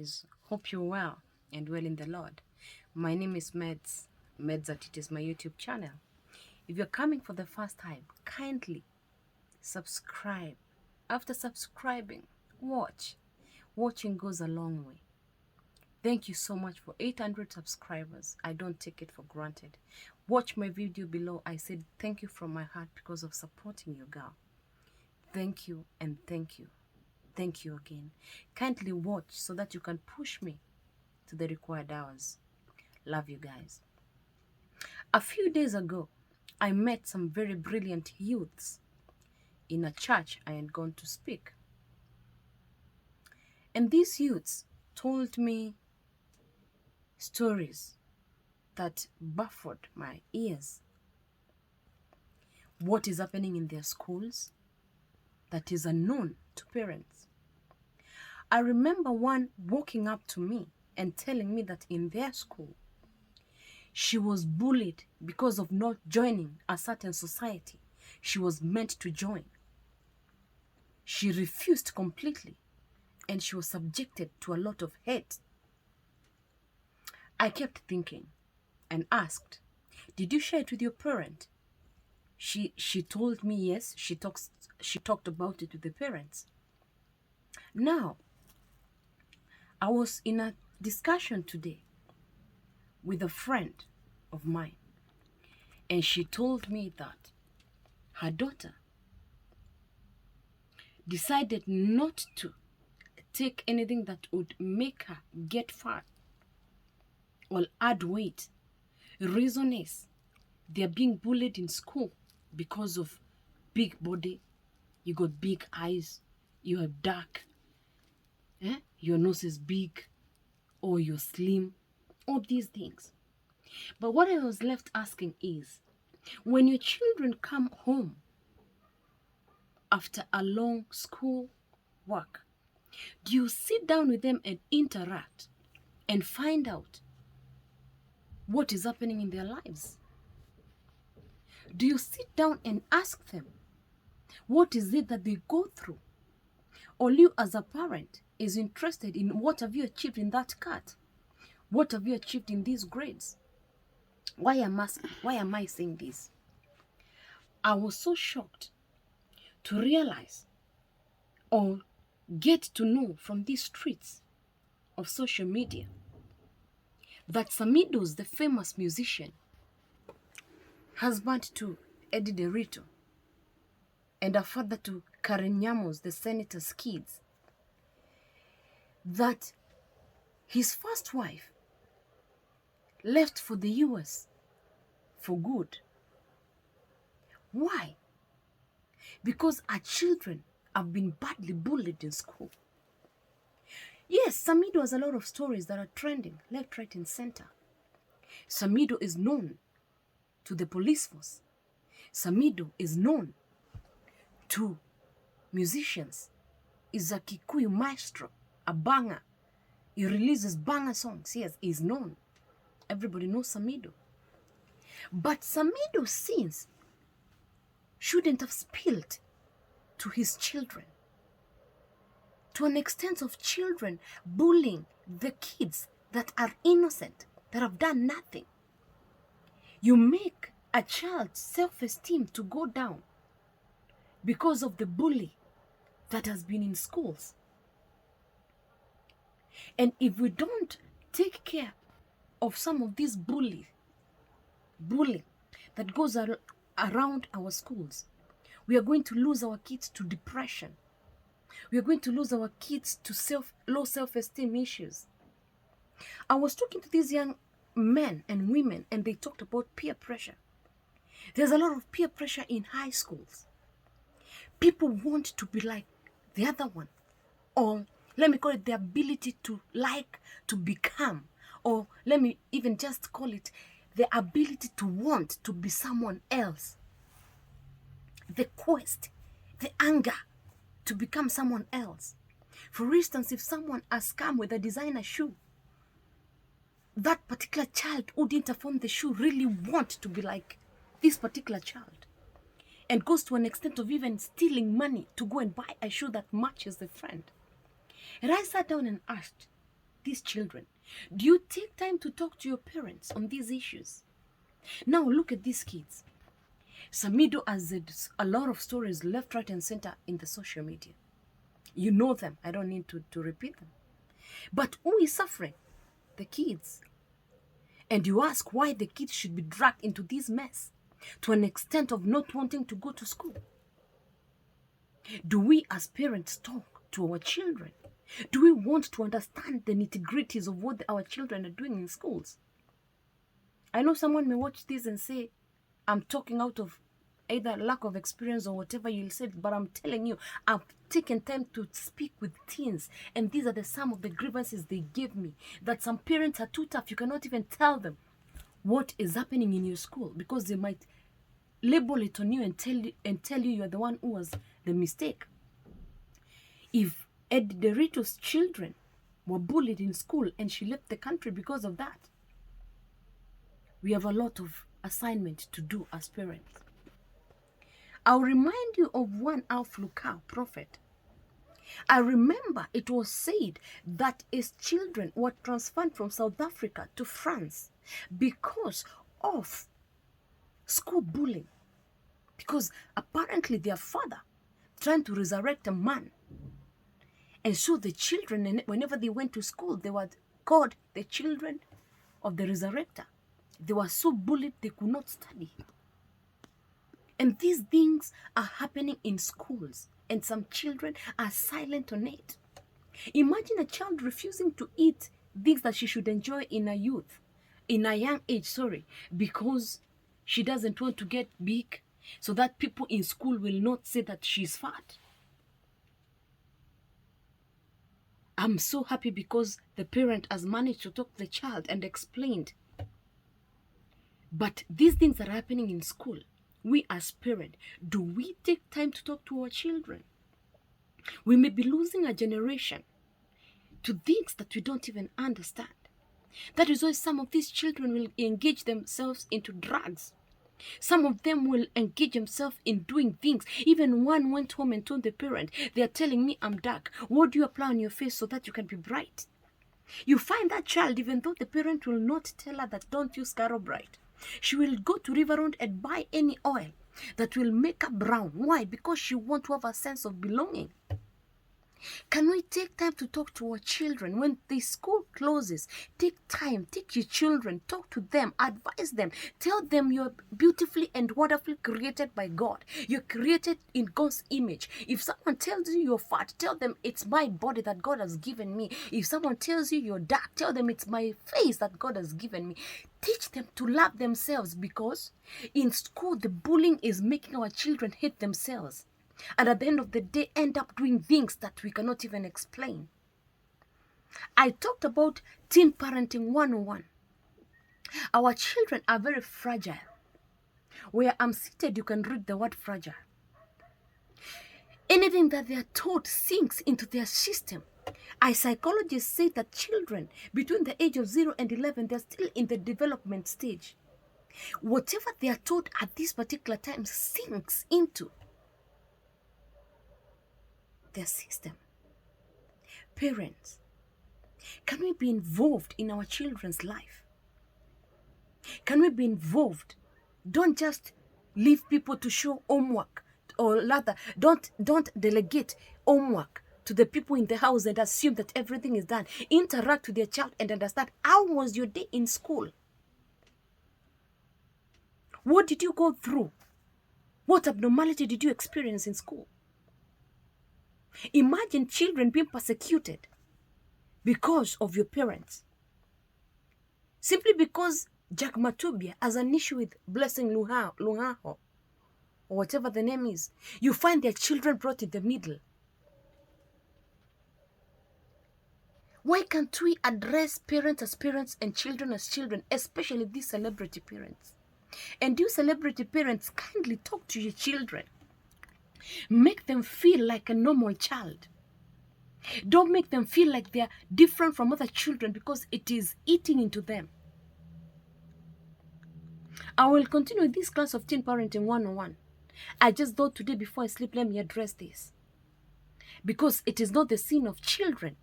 guys, hope you're well and well in the Lord. My name is Meds at it is my YouTube channel. If you're coming for the first time, kindly subscribe. After subscribing, watch. Watching goes a long way. Thank you so much for 800 subscribers. I don't take it for granted. Watch my video below. I said thank you from my heart because of supporting your girl. Thank you and thank you. Thank you again. Kindly watch so that you can push me to the required hours. Love you guys. A few days ago, I met some very brilliant youths in a church I had gone to speak. And these youths told me stories that baffled my ears. What is happening in their schools that is unknown to parents. I remember one walking up to me and telling me that in their school, she was bullied because of not joining a certain society she was meant to join. She refused completely and she was subjected to a lot of hate. I kept thinking and asked, did you share it with your parent? She told me yes, she talked about it with the parents. Now, I was in a discussion today with a friend of mine, and she told me that her daughter decided not to take anything that would make her get fat or add weight. The reason is they're being bullied in school because of big body. You got big eyes, you are dark, your nose is big, or you're slim, all these things. But what I was left asking is, when your children come home after a long school work, do you sit down with them and interact and find out what is happening in their lives? Do you sit down and ask them what is it that they go through? Or you as a parent is interested in what have you achieved in that cut? What have you achieved in these grades? Why am I saying this? I was so shocked to realize or get to know from these streets of social media that Samidohs, the famous musician, husband to Eddie Derrito, and a father to Karen Nyamos, the senator's kids, that his first wife left for the US for good. Why? Because our children have been badly bullied in school. Yes, Samidoh has a lot of stories that are trending left, right, and center. Samidoh is known to the police force. Samidoh is known to musicians. Is a Kikuyu maestro, a banger. He releases banger songs. Yes, he's known. Everybody knows Samidoh. But Samidoh's sins shouldn't have spilled to his children, to an extent of children bullying the kids that are innocent, that have done nothing. You make a child's self-esteem to go down because of the bully that has been in schools. And if we don't take care of some of this bullying that goes around our schools, we are going to lose our kids to depression. We are going to lose our kids to low self-esteem issues. I was talking to these young men and women, and they talked about peer pressure. There's a lot of peer pressure in high schools. People want to be like the other one, or let me call it the ability to like, to become, or let me even just call it the ability to want to be someone else. The quest, the anger to become someone else. For instance, if someone has come with a designer shoe, that particular child who didn't afford the shoe really want to be like this particular child, and goes to an extent of even stealing money to go and buy a shoe that matches the friend. And I sat down and asked, these children? Do you take time to talk to your parents on these issues? Now look at these kids. Samido has a lot of stories left, right, and center in the social media. You know them. I don't need to repeat them. But who is suffering? The kids. And you ask why the kids should be dragged into this mess to an extent of not wanting to go to school. Do we as parents talk to our children? Do we want to understand the nitty-gritties of what our children are doing in schools? I know someone may watch this and say, I'm talking out of either lack of experience or whatever you'll say, but I'm telling you, I've taken time to speak with teens, and these are some of the grievances they give me, that some parents are too tough. You cannot even tell them what is happening in your school because they might label it on you and tell you you're the one who was the mistake. If Ed Derrito's children were bullied in school and she left the country because of that, we have a lot of assignment to do as parents. I'll remind you of one Al-Flukar prophet. I remember it was said that his children were transferred from South Africa to France because of school bullying. Because apparently their father trying to resurrect a man. And so the children, whenever they went to school, they were called the children of the resurrector. They were so bullied they could not study. And these things are happening in schools, and some children are silent on it. Imagine a child refusing to eat things that she should enjoy in a young age, because she doesn't want to get big, so that people in school will not say that she's fat. I'm so happy because the parent has managed to talk to the child and explained. But these things are happening in school. We as parents, do we take time to talk to our children? We may be losing a generation to things that we don't even understand. That is why some of these children will engage themselves into drugs. Some of them will engage themselves in doing things. Even one went home and told the parent, they are telling me I'm dark. What do you apply on your face so that you can be bright? You find that child, even though the parent will not tell her that don't use Caro Bright, she will go to River Road and buy any oil that will make her brown. Why? Because she wants to have a sense of belonging. Can we take time to talk to our children? When the school closes, take time, take your children, talk to them, advise them, tell them you're beautifully and wonderfully created by God. You're created in God's image. If someone tells you you're fat, tell them it's my body that God has given me. If someone tells you you're dark, tell them it's my face that God has given me. Teach them to love themselves, because in school the bullying is making our children hate themselves. And at the end of the day, end up doing things that we cannot even explain. I talked about teen parenting 101. Our children are very fragile. Where I'm seated, you can read the word fragile. Anything that they are taught sinks into their system. Psychologists say that children between the age of 0 and 11, they're still in the development stage. Whatever they are taught at this particular time sinks into their system. Parents, can we be involved in our children's life? Can we be involved? Don't just leave people to show homework, or rather, don't delegate homework to the people in the house and assume that everything is done. Interact with your child and understand, how was your day in school? What did you go through? What abnormality did you experience in school? Imagine children being persecuted because of your parents. Simply because Jack Matubia has an issue with Blessing Luhaho, or whatever the name is. You find their children brought in the middle. Why can't we address parents as parents and children as children, especially these celebrity parents? And you celebrity parents, kindly talk to your children. Make them feel like a normal child. Don't make them feel like they're different from other children, because it is eating into them. I will continue this class of Teen Parenting 101. I just thought today before I sleep, let me address this. Because it is not the sin of children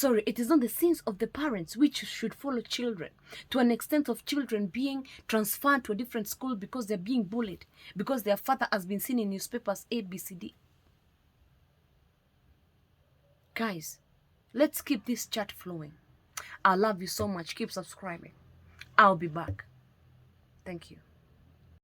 sorry, it is not the sins of the parents which should follow children, to an extent of children being transferred to a different school because they're being bullied, because their father has been seen in newspapers A, B, C, D. Guys, let's keep this chat flowing. I love you so much. Keep subscribing. I'll be back. Thank you.